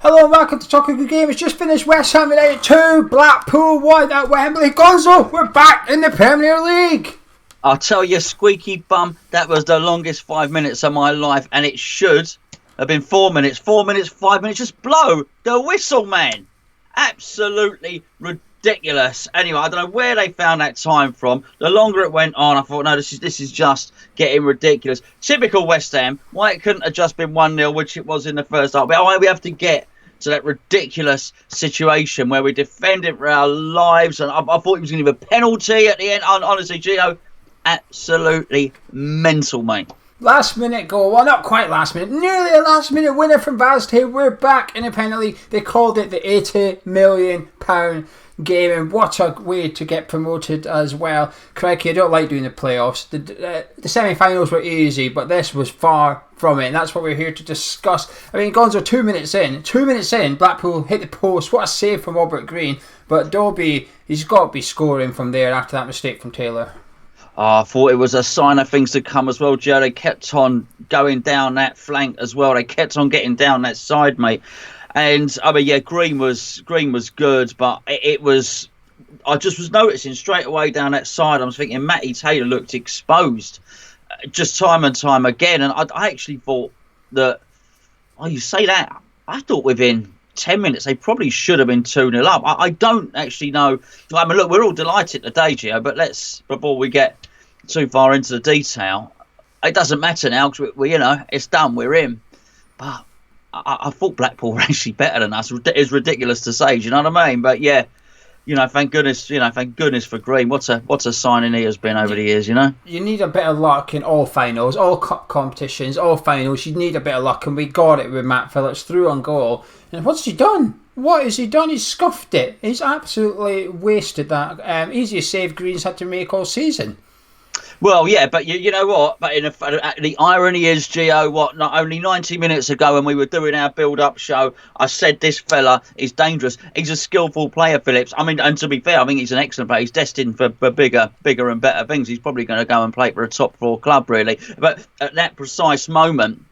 Hello and welcome to Talking Good Game. It's just finished West Ham Utds 2, Blackpool 1 at Wembley. Gonzo, we're back in the Premier League. I'll tell you, squeaky bum, that was the longest 5 minutes of my life, and it should have been 4 minutes. 4 minutes, 5 minutes, just blow the whistle, man. Absolutely ridiculous. Anyway, I don't know where they found that time from. The longer it went on, I thought, no, this is just getting ridiculous. Typical West Ham. Why it couldn't have just been 1-0, which it was in the first half. But why we have to get to that ridiculous situation where we defended for our lives, and I thought it was going to be a penalty at the end. Honestly, Geo, absolutely mental, mate. Last minute goal, well, not quite last minute, nearly a last minute winner from Vazte. We're back in the Premier League. They called it the £80 million game, and what a way to get promoted as well. Crikey, I don't like doing the playoffs. The semi-finals were easy, but this was far from it, and that's what we're here to discuss. I mean, Gonzo, 2 minutes in, Blackpool hit the post. What a save from Robert Green, but Dobie, he's got to be scoring from there after that mistake from Taylor. I thought it was a sign of things to come as well, Joe. They kept on going down that flank as well. They kept on getting down that side, mate. And I mean, yeah, Green was good, but it was. I just was noticing straight away down that side. I was thinking Matty Taylor looked exposed, just time and time again. And I actually thought that. Oh, you say that? I thought within 10 minutes they probably should have been 2-0 up. I don't actually know. I mean, look, we're all delighted today, Gio, but before we get too far into the detail, it doesn't matter now because we it's done. We're in, but. I thought Blackpool were actually better than us. It's ridiculous to say, do you know what I mean? But yeah, thank goodness for Green. What a signing he has been over the years, You need a bit of luck in all finals, all cup competitions, all finals. You need a bit of luck, and we got it with Matt Phillips through on goal. And what's he done? What has he done? He's scuffed it. He's absolutely wasted that. Easiest save Green's had to make all season. Well, yeah, but you know what? But the irony is, Gio, not only 90 minutes ago when we were doing our build-up show, I said this fella is dangerous. He's a skillful player, Phillips. I mean, and to be fair, I think he's an excellent player. He's destined for bigger and better things. He's probably going to go and play for a top-four club, really. But at that precise moment,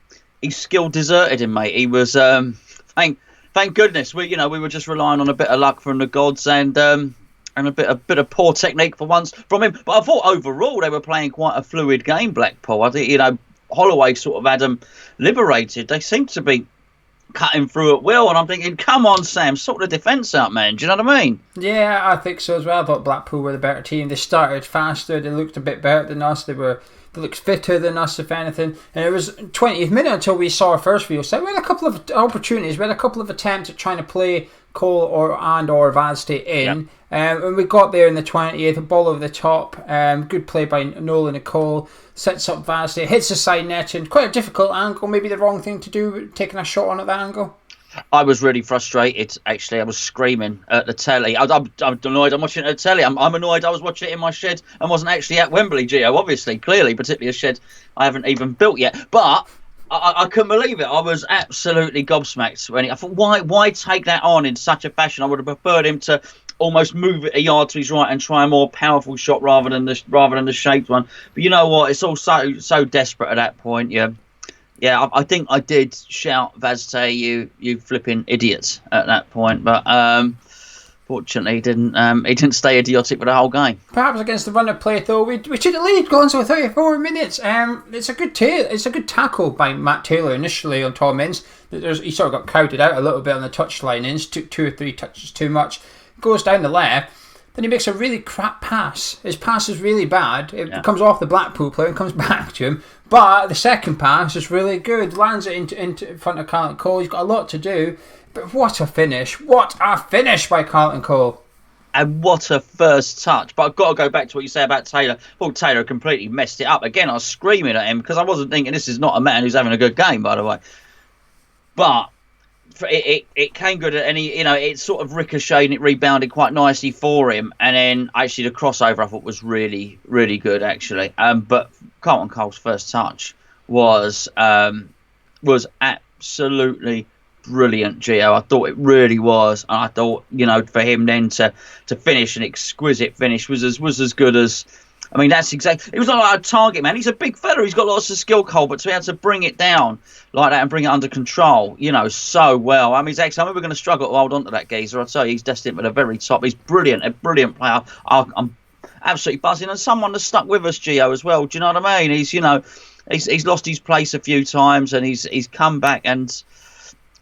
his skill deserted him, mate. He was, thank goodness, we were just relying on a bit of luck from the gods and a bit of poor technique for once from him. But I thought overall they were playing quite a fluid game, Blackpool. I think, Holloway sort of had them liberated. They seemed to be cutting through at will. And I'm thinking, come on, Sam, sort the defence out, man. Do you know what I mean? Yeah, I think so as well. I thought Blackpool were the better team. They started faster. They looked a bit better than us. They looked fitter than us, if anything. And it was 20th minute until we saw our first real set. We had a couple of opportunities. We had a couple of attempts at trying to play Cole or Vazte in. Yep. And we got there in the 20th, a ball over the top. Good play by Nolan Nicole. Sets up Vazte, hits the side net, and quite a difficult angle. Maybe the wrong thing to do, taking a shot on at that angle. I was really frustrated, actually. I was screaming at the telly. I'm annoyed I'm watching it at the telly. I'm annoyed I was watching it in my shed and wasn't actually at Wembley, Gio, obviously, clearly, particularly a shed I haven't even built yet. But I couldn't believe it. I was absolutely gobsmacked. I thought, why take that on in such a fashion? I would have preferred him to almost move it a yard to his right and try a more powerful shot rather than the shaped one. But you know what? It's all so desperate at that point. Yeah, I think I did shout, Vazte, you flipping idiot at that point. But fortunately, he didn't stay idiotic for the whole game. Perhaps against the run of play, though, we took the lead, Gonzo, 34 minutes. It's a good tackle by Matt Taylor initially on Tom Ince. He sort of got crowded out a little bit on the touchline. Ince took 2 or 3 touches too much. Goes down the left. Then he makes a really crap pass. His pass is really bad. It comes off the Blackpool player and comes back to him. But the second pass is really good. Lands it into front of Carlton Cole. He's got a lot to do. But what a finish. What a finish by Carlton Cole. And what a first touch. But I've got to go back to what you say about Taylor. I thought Taylor completely messed it up. Again, I was screaming at him because I wasn't thinking this is not a man who's having a good game, by the way. But it came good, and it sort of ricocheted and it rebounded quite nicely for him. And then actually the crossover I thought was really, really good, actually. But Carlton Cole's first touch was absolutely brilliant, Gio. I thought it really was. And I thought, for him then to finish, an exquisite finish was as good as I mean, that's exactly. It was not like a target man. He's a big fella. He's got lots of skill, Cole, but to be able to bring it down like that and bring it under control, so well. I mean, he's actually. I mean, we're going to struggle to hold on to that geezer. I'll tell you, he's destined for the very top. He's brilliant, a brilliant player. I'm absolutely buzzing, and someone that's stuck with us, Gio, as well. Do you know what I mean? He's lost his place a few times, and he's come back and.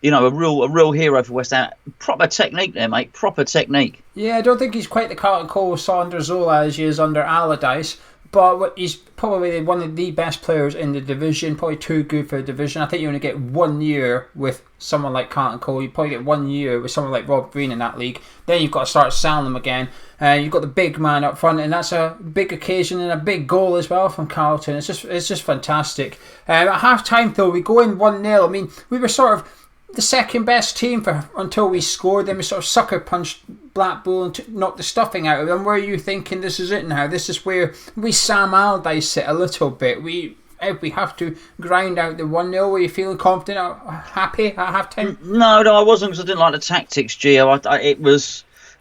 A real hero for West Ham. Proper technique there, mate. Proper technique. Yeah, I don't think he's quite the Carlton Cole Saunders Zola as he is under Allardyce, but he's probably one of the best players in the division, probably too good for the division. I think you only get 1 year with someone like Carlton Cole. You probably get 1 year with someone like Rob Green in that league. Then you've got to start selling them again. You've got the big man up front, and that's a big occasion and a big goal as well from Carlton. It's just fantastic. At half time, though, we go in 1-0. I mean, we were sort of the second best team until we scored. Then we sort of sucker punched Blackpool and knocked the stuffing out of them. Were you thinking this is it now? This is where we Sam Allardyce it a little bit. If we have to grind out the 1-0, were you feeling confident, happy at half time? No, I wasn't, because I didn't like the tactics, Gio.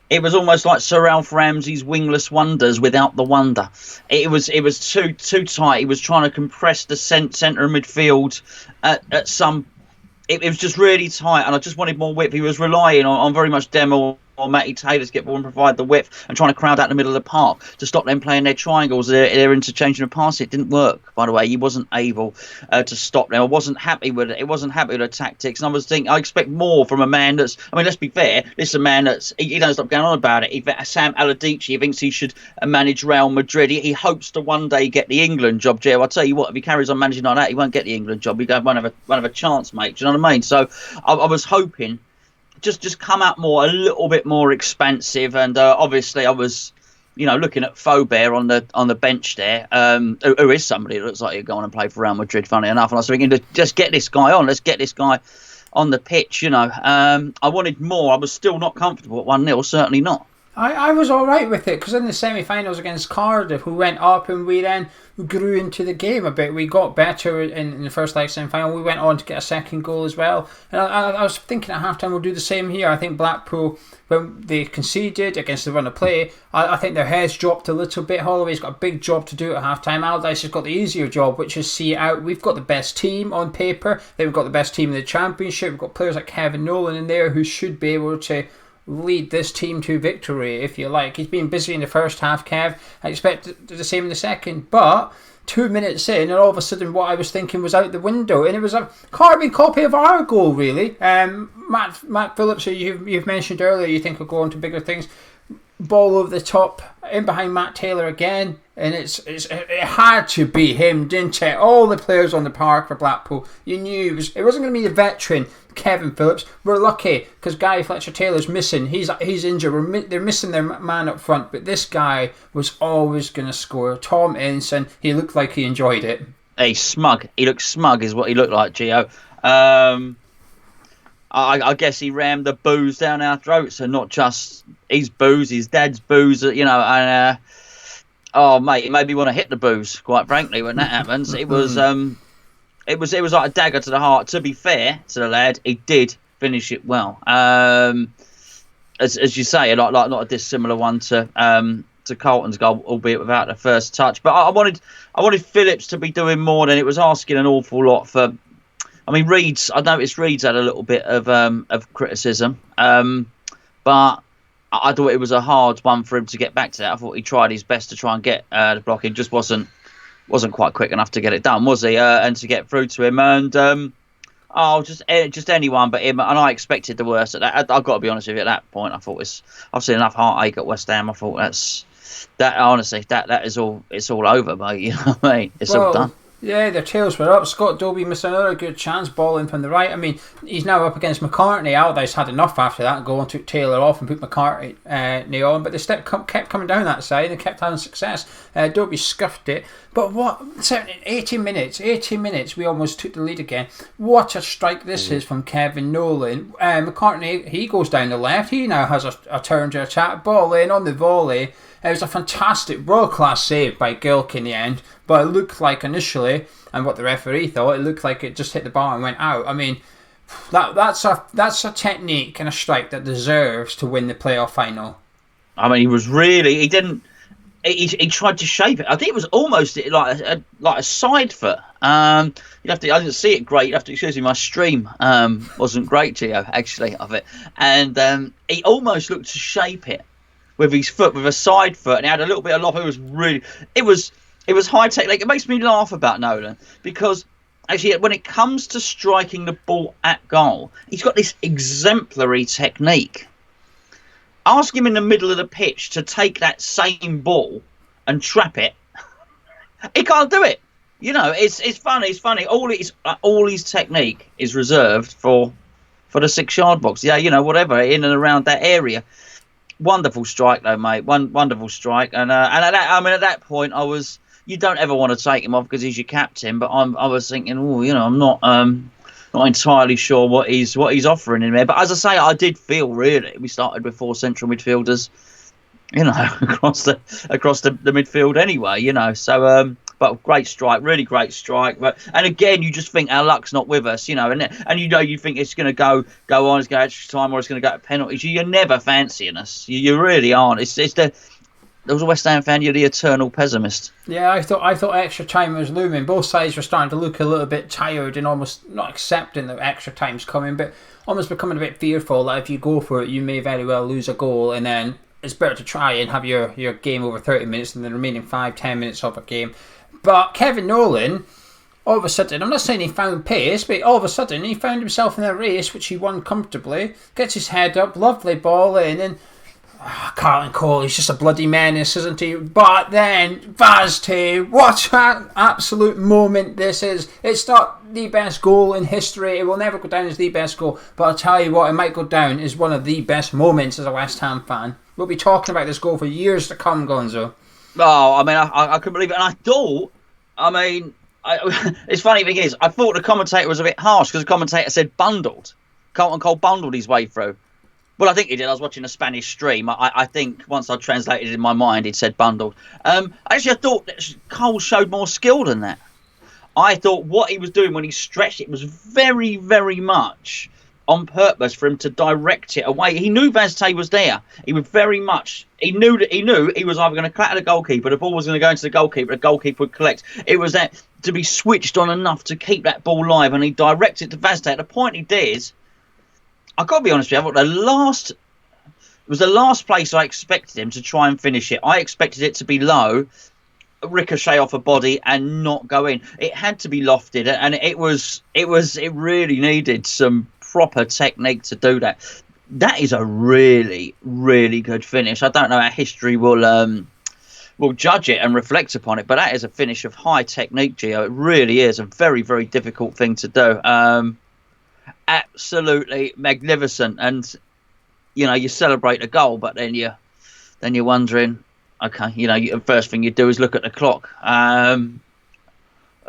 It was almost like Sir Ralph Ramsey's wingless wonders without the wonder. It was too tight. He was trying to compress the centre of midfield at some. It was just really tight, and I just wanted more width. He was relying on very much Demo or Matty Taylor to get ball and provide the width, and trying to crowd out the middle of the park to stop them playing their triangles, their interchanging of passes. It didn't work, by the way. He wasn't able to stop them. I wasn't happy with it. It wasn't happy with the tactics, and I was thinking I expect more from a man that's. I mean, let's be fair. This is a man that's he doesn't stop going on about it. Sam Allardyce, he thinks he should manage Real Madrid. He hopes to one day get the England job, Joe. I'll tell you what, if he carries on managing like that, he won't get the England job. He won't have a chance, mate. Do you know what I mean? So I was hoping. Just come out a little bit more expansive, and obviously I was, looking at Faubert on the bench there, who is somebody that looks like he'd go on and play for Real Madrid, funny enough, and I was thinking, just get this guy on, let's get this guy on the pitch, I wanted more. I was still not comfortable at 1-0, certainly not. I was alright with it, because in the semi-finals against Cardiff, we went up and we then grew into the game a bit. We got better in the first leg semi-final. We went on to get a second goal as well. And I was thinking at half-time we'll do the same here. I think Blackpool, when they conceded against the run of play, I think their heads dropped a little bit. Holloway's got a big job to do at half-time. Allardyce has got the easier job, which is see it out. We've got the best team on paper. Then we've got the best team in the Championship. We've got players like Kevin Nolan in there who should be able to lead this team to victory, if you like. He's been busy in the first half, Kev. I expect the same in the second, but 2 minutes in, and all of a sudden what I was thinking was out the window, and it was a carbon copy of our goal, really. Matt Phillips, who you've mentioned earlier, you think will go on to bigger things. Ball over the top, in behind Matt Taylor again, and it had to be him, didn't it? All the players on the park for Blackpool, you knew it wasn't going to be the veteran Kevin Phillips. We're lucky because Guy Fletcher-Taylor's missing. He's injured. They're missing their man up front, but this guy was always going to score. Tom Ince, he looked like he enjoyed it. Hey, smug. He looked smug, is what he looked like, Gio. I guess he rammed the booze down our throats, and not just his booze, his dad's booze, and oh mate, it made me want to hit the booze, quite frankly, when that happens. It was like a dagger to the heart. To be fair to the lad, he did finish it well. As you say, not a dissimilar one to Carlton's goal, albeit without the first touch. But I wanted Phillips to be doing more, than it was asking an awful lot for. I mean, I noticed Reed's had a little bit of criticism, but I thought it was a hard one for him to get back to that. I thought he tried his best to try and get the block. He just wasn't quite quick enough to get it done, was he? And to get through to him, and just anyone but him. And I expected the worst at that. I've got to be honest with you. At that point, I thought I've seen enough heartache at West Ham. I thought that honestly, that is all. It's all over, mate. You know what I mean? It's all done. Yeah, their tails were up. Scott Dobie missed another good chance, ball in from the right. I mean, he's now up against McCartney. Allardyce had enough after that, go and took Taylor off and put McCartney on, but they kept coming down that side and kept having success. Dobie scuffed it. But 18 minutes, we almost took the lead again. What a strike this is from Kevin Nolan. McCartney, he goes down the left. He now has a turn to attack, ball in on the volley. It was a fantastic, world-class save by Gilk in the end, but it looked like initially, and what the referee thought, it looked like it just hit the bar and went out. I mean, that's a technique and a strike that deserves to win the playoff final. I mean, he didn't. he tried to shape it. I think it was almost like a side foot. You'd have to. I didn't see it great. You have to excuse me. My stream wasn't great, Geo, actually, of it. And he almost looked to shape it with his foot, with a side foot, and he had a little bit of lob. It was high tech. Like, it makes me laugh about Nolan because actually, when it comes to striking the ball at goal, he's got this exemplary technique. Ask him in the middle of the pitch to take that same ball and trap it. He can't do it. You know, it's funny. It's funny. All his technique is reserved for the 6-yard box. Yeah, you know, whatever, in and around that area. Wonderful strike, though, mate. Wonderful strike. And at that point, you don't ever want to take him off because he's your captain. But I was thinking, I'm not entirely sure what he's offering in there. But as I say, I did feel really we started with 4 central midfielders, you know, across the midfield anyway, you know. So but great strike, really great strike. And again, you just think our luck's not with us, you know, and you think it's going to go on, it's going to extra time, or it's going to go to penalties. You're never fancying us. You really aren't. There was a West Ham fan, you're the eternal pessimist. Yeah, I thought extra time was looming. Both sides were starting to look a little bit tired and almost not accepting that extra time's coming, but almost becoming a bit fearful that if you go for it, you may very well lose a goal, and then it's better to try and have your game over 30 minutes than the remaining 5-10 minutes of a game. But Kevin Nolan, all of a sudden, I'm not saying he found pace, but all of a sudden he found himself in a race which he won comfortably, gets his head up, lovely ball in, and Carlton Cole, he's just a bloody menace, isn't he? But then, Vazte, what an absolute moment this is. It's not the best goal in history. It will never go down as the best goal. But I'll tell you what, it might go down as one of the best moments as a West Ham fan. We'll be talking about this goal for years to come, Gonzo. Oh, I mean, I couldn't believe it. And I thought, it's funny thing is, I thought the commentator was a bit harsh because the commentator said bundled. Carlton Cole bundled his way through. Well, I think he did. I was watching a Spanish stream. I think once I translated it in my mind, it said bundled. Actually, I thought that Cole showed more skill than that. I thought what he was doing when he stretched it was very, very much on purpose for him to direct it away. He knew Vazte was there. He was very much. He knew he was either going to clatter the goalkeeper, the ball was going to go into the goalkeeper would collect. It was that to be switched on enough to keep that ball live, and he directed to Vazte. At the point he did, I've got to be honest with you, I thought it was the last place I expected him to try and finish it. I expected it to be low, ricochet off a body and not go in. It had to be lofted, and it really needed some proper technique to do that. That is a really, really good finish. I don't know how history will judge it and reflect upon it, but that is a finish of high technique, Geo. It really is a very, very difficult thing to do. Absolutely magnificent, and you know, you celebrate a goal, but then you're wondering, okay, you know, the first thing you do is look at the clock.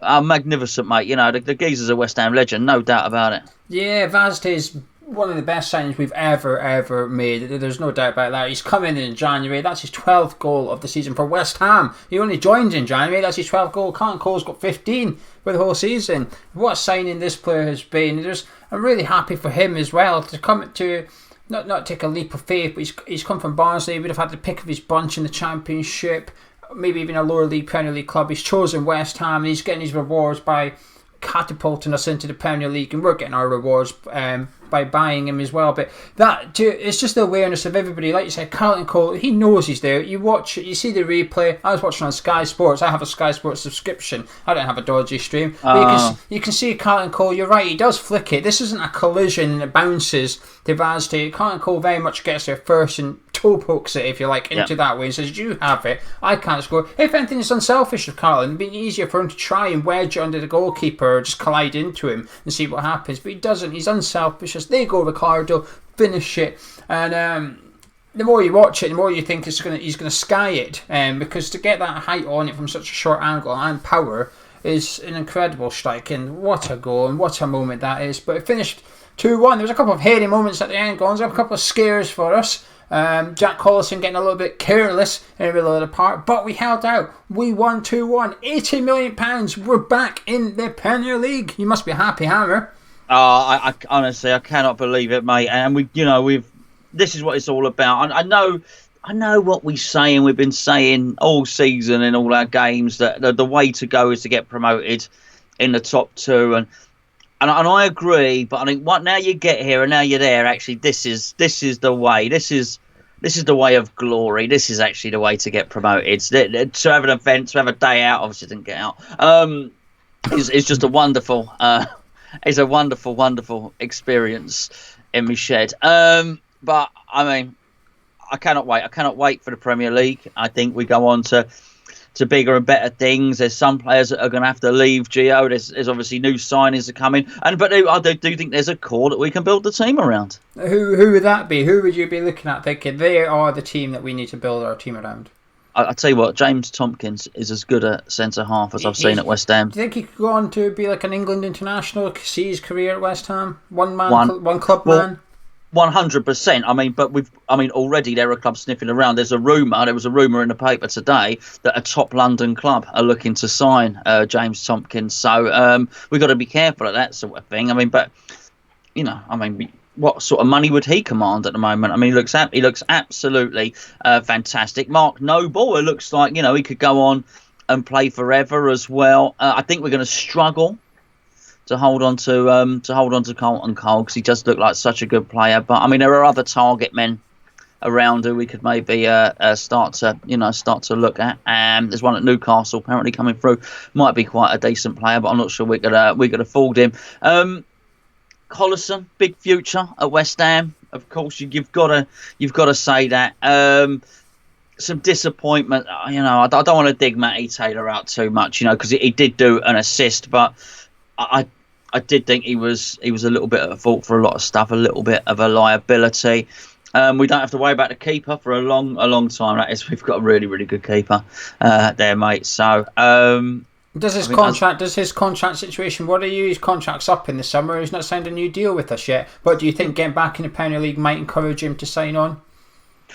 Magnificent, mate. You know, the geezer's a West Ham legend, no doubt about it. Yeah, Vazte is one of the best signings we've ever made. There's no doubt about that. He's come in January. That's his 12th goal of the season for West Ham. He only joined in January. That's his 12th goal. Carlton Cole's got 15 for the whole season. What a signing this player has been. I'm really happy for him as well to come to not take a leap of faith, but he's come from Barnsley. He would have had the pick of his bunch in the Championship, maybe even a lower league Premier League club. He's chosen West Ham, and he's getting his rewards by catapulting us into the Premier League, and we're getting our rewards by buying him as well. But it's just the awareness of everybody. Like you said, Carlton Cole, he knows he's there. You watch it, you see the replay. I was watching on Sky Sports. I have a Sky Sports subscription. I don't have a dodgy stream. But you can see Carlton Cole. You're right, he does flick it. This isn't a collision and it bounces to Vazte. Carlton Cole very much gets there first and toe pokes it, if you like, into that way and says, you have it, I can't score. If anything, it's unselfish of Carlton. It'd be easier for him to try and wedge it under the goalkeeper or just collide into him and see what happens, but he doesn't. He's unselfish. As they go, Ricardo, finish it, and the more you watch it, the more you think he's going to sky it, because to get that height on it from such a short angle and power is an incredible strike, and what a goal and what a moment that is. But it finished 2-1. There was a couple of hairy moments at the end, Gonzo, a couple of scares for us. Jack Collison getting a little bit careless in the middle of the park, but we held out. We won 2-1. £80 million. We're back in the Premier League. You must be happy, Hammer. I honestly, I cannot believe it, mate. And this is what it's all about. I know I know what we're saying. We've been saying all season in all our games that the way to go is to get promoted in the top two, and I agree. But I think now you get here and now you're there. Actually, this is the way. This is the way of glory. This is actually the way to get promoted. To have an event, to have a day out. Obviously, didn't get out. It's just a wonderful. It's a wonderful, wonderful experience in my shed. But I mean, I cannot wait. I cannot wait for the Premier League. I think we go on to bigger and better things. There's some players that are going to have to leave, Geo. There's obviously new signings are coming. But I do think there's a core that we can build the team around. Who would that be? Who would you be looking at thinking they are the team that we need to build our team around? I'll tell you what, James Tompkins is as good a centre-half as I've seen at West Ham. Do you think he could go on to be like an England international, see his career at West Ham? One club man? 100%. I mean, already there are clubs sniffing around. There was a rumour in the paper today that a top London club are looking to sign James Tompkins. So we've got to be careful of that sort of thing. I mean, but, what sort of money would he command at the moment? I mean, he looks absolutely fantastic. Mark Noble, it looks like, he could go on and play forever as well. I think we're going to struggle to hold on to Carlton Cole because he just looked like such a good player. But I mean, there are other target men around who we could maybe start to look at. There's one at Newcastle apparently coming through, might be quite a decent player, but I'm not sure we could afford him. Collison, big future at West Ham. Of course, you've got to say that. Some disappointment, I don't want to dig Matty Taylor out too much, because he did do an assist, but I did think he was a little bit at fault for a lot of stuff, a little bit of a liability. We don't have to worry about the keeper for a long time. That is, we've got a really, really good keeper there, mate. So. Does his contract situation worry you? His contract's up in the summer. He's not signed a new deal with us yet. But do you think getting back in the Premier League might encourage him to sign on?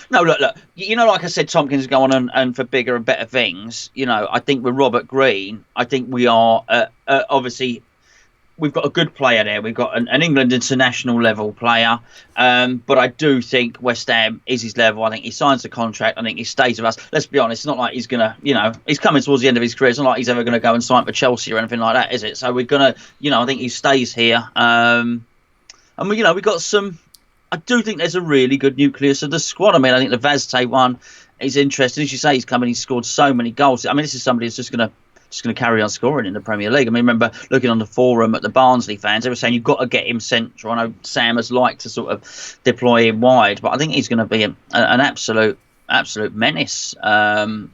No, look. Like I said, Tompkins is going on and for bigger and better things. I think with Robert Green, I think we are obviously. We've got a good player there. We've got an England international level player. But I do think West Ham is his level. I think he signs the contract. I think he stays with us. Let's be honest, it's not like he's going to, he's coming towards the end of his career. It's not like he's ever going to go and sign for Chelsea or anything like that, is it? So we're going to, I think he stays here. And, we've got some, I do think there's a really good nucleus of the squad. I mean, I think the Vazte one is interesting. As you say, he's scored so many goals. I mean, this is somebody who's just going to carry on scoring in the Premier League. I mean, remember looking on the forum at the Barnsley fans, they were saying you've got to get him central. I know Sam has liked to sort of deploy him wide, but I think he's going to be an absolute menace. When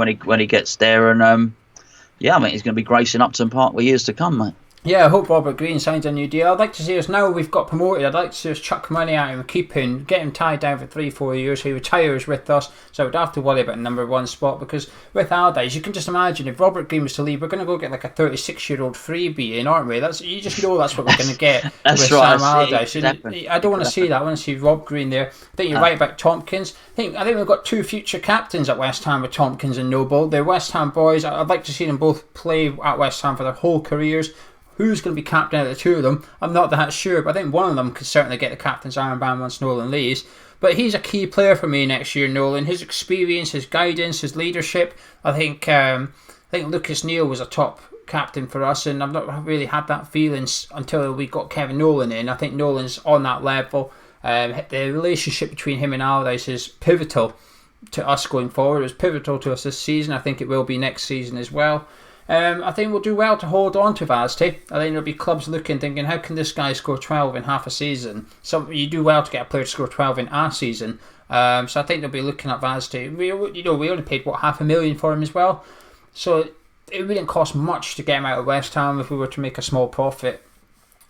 he gets there, and I think he's going to be gracing Upton Park for years to come, mate. Yeah, I hope Robert Green signs a new deal. I'd like to see us, now we've got promoted, I'd like to see us chuck money at him, keep him, get him tied down for 3-4 years, so he retires with us, so we don't have to worry about the number one spot, because with Allardyce, you can just imagine, if Robert Green was to leave, we're going to go get like a 36-year-old freebie in, aren't we? You just know that's what we're going to get with right, Sam Allardyce. I don't want to see that. I want to see Rob Green there. I think you're right about Tompkins. I think we've got two future captains at West Ham with Tompkins and Noble. They're West Ham boys. I'd like to see them both play at West Ham for their whole careers. Who's going to be captain out of the two of them? I'm not that sure, but I think one of them could certainly get the captain's armband once Nolan leaves. But he's a key player for me next year, Nolan. His experience, his guidance, his leadership. I think Lucas Neal was a top captain for us, and I've not really had that feeling until we got Kevin Nolan in. I think Nolan's on that level. The relationship between him and Allardyce is pivotal to us going forward. It was pivotal to us this season. I think it will be next season as well. I think we'll do well to hold on to Vazte. I think there'll be clubs thinking, how can this guy score 12 in half a season? So you do well to get a player to score 12 in a season. So I think they'll be looking at Vazte. We only paid $500,000 for him as well. So it wouldn't cost much to get him out of West Ham if we were to make a small profit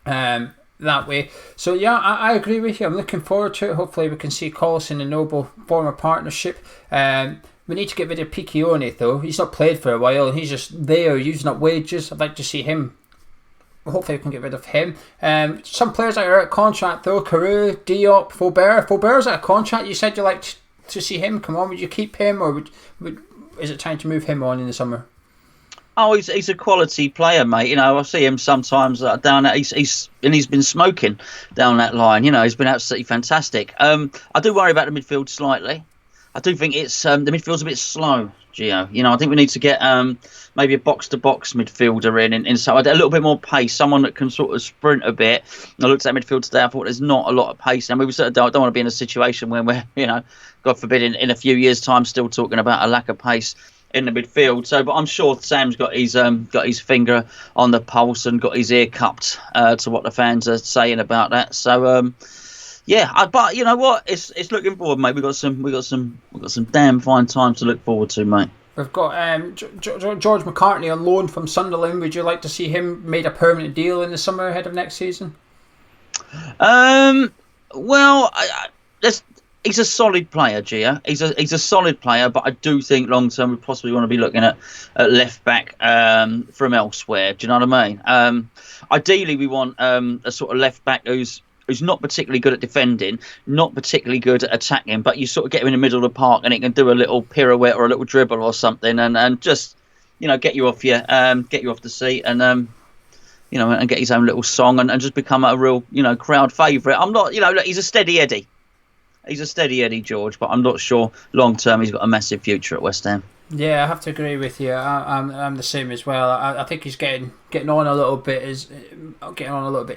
that way. So yeah, I agree with you. I'm looking forward to it. Hopefully we can see Collison and Noble form a partnership. We need to get rid of Piccione though. He's not played for a while. He's just there using up wages. I'd like to see him. Hopefully we can get rid of him. Some players that are out of contract though. Carew, Diop, Faubert. Faubert's out of contract. You said you liked to see him come on. Would you keep him, or is it time to move him on in the summer? Oh, he's a quality player, mate. I see him sometimes down there. He's been smoking down that line. He's been absolutely fantastic. I do worry about the midfield slightly. I do think it's the midfield's a bit slow, Gio. I think we need to get maybe a box-to-box midfielder in so a little bit more pace, someone that can sort of sprint a bit. I looked at that midfield today. I thought there's not a lot of pace, and we sort of don't want to be in a situation where we're, God forbid, in a few years' time, still talking about a lack of pace in the midfield. So, but I'm sure Sam's got his finger on the pulse and got his ear cupped to what the fans are saying about that. So. But you know what? It's looking forward, mate. We got some damn fine times to look forward to, mate. We've got George McCartney on loan from Sunderland. Would you like to see him made a permanent deal in the summer ahead of next season? Well, he's a solid player, Gia. He's a solid player, but I do think long term we possibly want to be looking at left back from elsewhere. Do you know what I mean? Ideally, we want a sort of left back who's not particularly good at defending, not particularly good at attacking, but you sort of get him in the middle of the park and he can do a little pirouette or a little dribble or something, and just get you off the seat and and get his own little song and just become a real crowd favourite. I'm not look, he's a steady Eddie. He's a steady Eddie, George, but I'm not sure long term he's got a massive future at West Ham. Yeah, I have to agree with you. I'm the same as well. I think he's getting on a little bit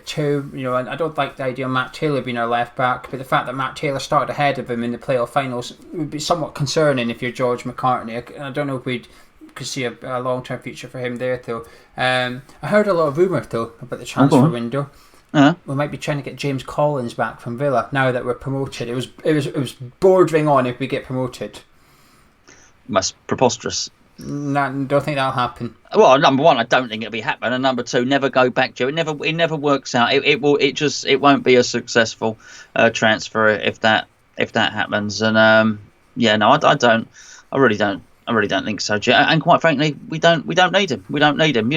too. And I don't like the idea of Matt Taylor being our left back, but the fact that Matt Taylor started ahead of him in the playoff finals would be somewhat concerning if you're George McCartney. I don't know if we could see a long term future for him there though. I heard a lot of rumour though about the transfer window. We might be trying to get James Collins back from Villa now that we're promoted. It was bordering on if we get promoted. That's preposterous. No, don't think that'll happen. Well, number one, I don't think it'll be happening, and number two, never go back, Joe. It never works out. It won't be a successful transfer if that happens. And I really don't think so, Joe. And quite frankly, we don't need him. We don't need him.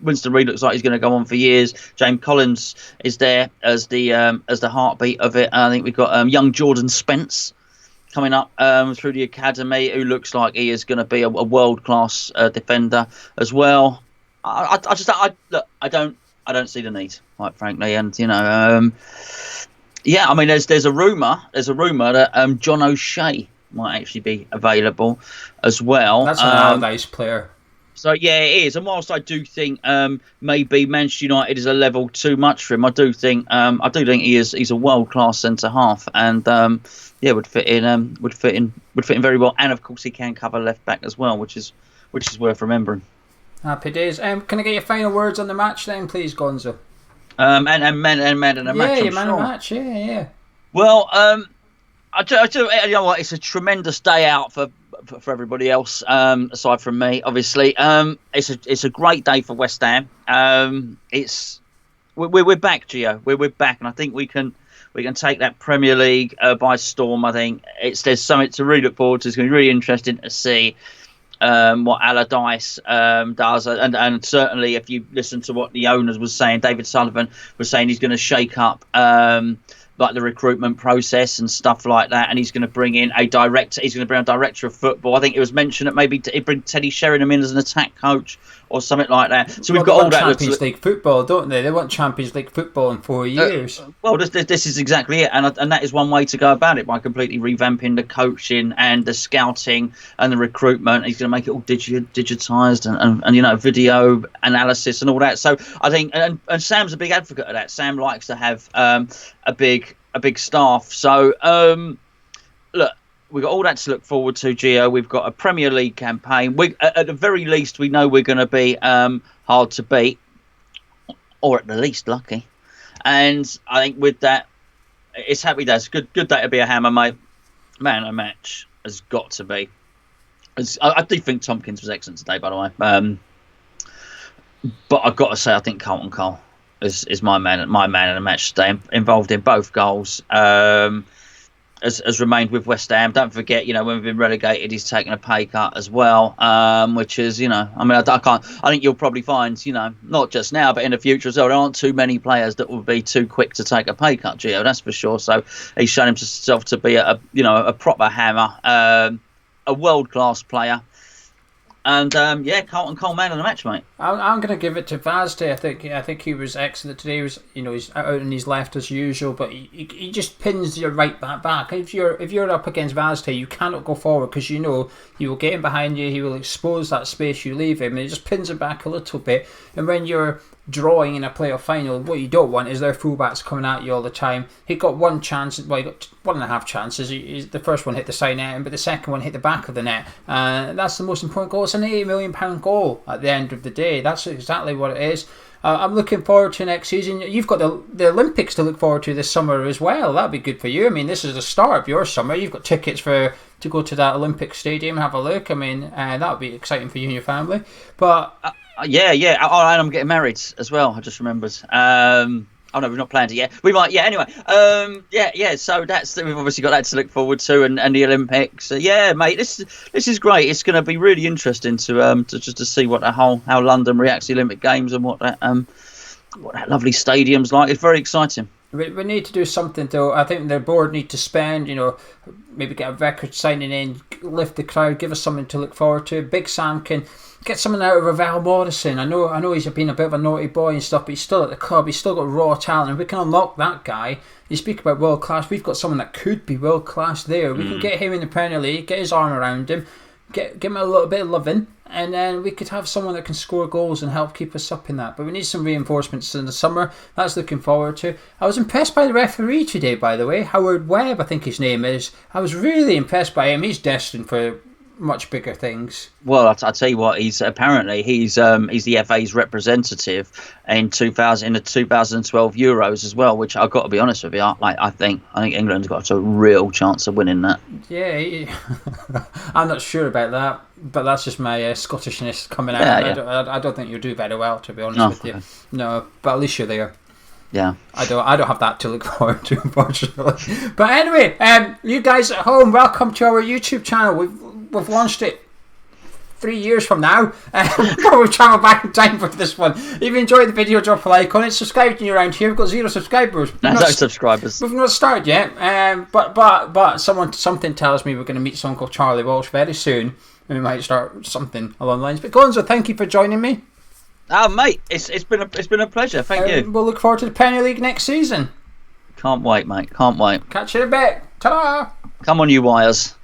Winston Reid looks like he's going to go on for years. James Collins is there as the heartbeat of it. I think we've got young Jordan Spence coming up through the academy, who looks like he is going to be a world-class defender as well. I don't see the need, quite frankly, and there's a rumor that John O'Shea might actually be available as well. That's an Allardyce player. So yeah, it is. And whilst I do think maybe Manchester United is a level too much for him, I do think he's a world class centre half, and would fit in very well. And of course he can cover left back as well, which is worth remembering. Happy days. Can I get your final words on the match then, please, Gonzo? Man in a match. Yeah, man in a match. Yeah. Well, you know what? It's a tremendous day out for everybody else, aside from me, obviously. It's a great day for West Ham. We're back, Gio. We're back, and I think we can take that Premier League by storm. I think there's something to really look forward to. It's going to be really interesting to see what Allardyce does, and certainly if you listen to what the owners was saying, David Sullivan was saying he's going to shake up like the recruitment process and stuff like that, and he's going to bring in a director. He's going to bring a director of football. I think it was mentioned that maybe he'd bring Teddy Sheringham in as an attack coach or something like that. So we've got all that. Champions League football, don't they? They want Champions League football in 4 years. This is exactly it, and that is one way to go about it, by completely revamping the coaching and the scouting and the recruitment. He's going to make it all digitised and video analysis and all that. So I think, and Sam's a big advocate of that. Sam likes to have a big staff. So look. We've got all that to look forward to, Gio. We've got a Premier League campaign. At the very least, we know we're going to be hard to beat, or at the least lucky. And I think with that, it's happy days. Good day to be a Hammer, mate. Man, a match has got to be. I do think Tompkins was excellent today, by the way. But I've got to say, I think Carlton Cole is my man in the match today, involved in both goals. Has remained with West Ham. Don't forget, when we've been relegated, he's taken a pay cut as well, which is, I think you'll probably find, not just now, but in the future as well, there aren't too many players that will be too quick to take a pay cut, Gio, that's for sure. So he's shown himself to be a proper hammer, a world-class player. And Carlton Cole man of the match, mate. I'm going to give it to Vazde. I think he was excellent today. He's out on his left as usual, but he just pins your right back. If you're up against Vazde, you cannot go forward because he will get in behind you. He will expose that space you leave him, and he just pins it back a little bit. And when you're drawing in a playoff final, what you don't want is their fullbacks coming at you all the time. He got one chance, well, he got 1.5 chances. The first one hit the side net, but the second one hit the back of the net. That's the most important goal. It's an £80 million goal at the end of the day. That's exactly what it is. I'm looking forward to next season. You've got the Olympics to look forward to this summer as well. That'd be good for you. I mean, this is the start of your summer. You've got tickets to go to that Olympic stadium, have a look. I mean, that would be exciting for you and your family. But yeah. Oh, and I'm getting married as well. I just remembered. Oh no, we've not planned it yet. We might. Yeah. Anyway. So we've obviously got that to look forward to, and the Olympics. Yeah, mate. This is great. It's going to be really interesting to see how London reacts to the Olympic Games and what that lovely stadium's like. It's very exciting. We need to do something though. I think the board need to spend, maybe get a record signing in, lift the crowd, give us something to look forward to. Big Sam can get something out of Ravel Morrison. I know he's been a bit of a naughty boy and stuff, but he's still at the club. He's still got raw talent, and we can unlock that guy. You speak about world class. We've got someone that could be world class there. We can get him in the Premier League, get his arm around him, give him a little bit of loving, and then we could have someone that can score goals and help keep us up in that. But we need some reinforcements in the summer. That's looking forward to. I was impressed by the referee today, by the way. Howard Webb, I think his name is. I was really impressed by him. He's destined for much bigger things. Well, I'll tell you what. He's the FA's representative in the 2012 Euros as well. Which I've got to be honest with you, I think England's got a real chance of winning that. Yeah, I'm not sure about that, but that's just my Scottishness coming out. Yeah. I don't think you'll do very well, to be honest with you. No, but at least you're there. Yeah, I don't have that to look forward to, unfortunately. But anyway, you guys at home, welcome to our YouTube channel. We've launched it 3 years from now. We've travelled back in time for this one. If you enjoyed the video, drop a like on it. Subscribe to you around here. We've got 0 subscribers. No subscribers. We've not started yet. But something tells me we're going to meet someone called Charlie Walsh very soon. And we might start something along the lines. But Gonzo, thank you for joining me. Oh, mate, it's been a pleasure. Thank you. We'll look forward to the Premier League next season. Can't wait, mate. Can't wait. Catch you in a bit. Ta-da! Come on, you wires.